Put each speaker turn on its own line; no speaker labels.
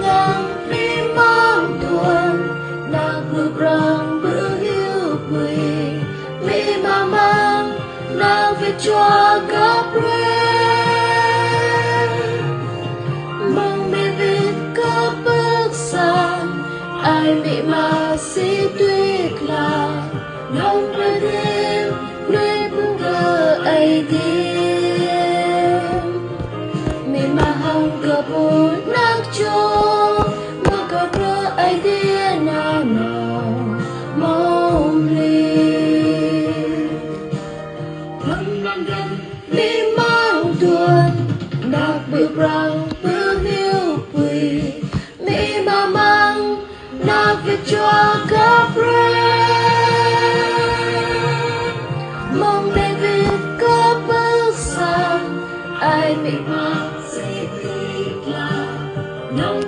ngang đi mang tuần na bự răng bự hiu quỳ mi mà mang na về cho gặp mong mẹ việt có bước sang ai bị mà si tuyệt là nông quê đêm nơi bưng gờ ai đêm mẹ mà hồng cờ bố nắng cho mà cờ bơ ai đêm nào nào mong ly mi mang tuần nạc bự răng bự hiu quỳ mi mà mang nạc về cho gặp mong mẹ việt có bước sang ai bị mang sẽ thích là nông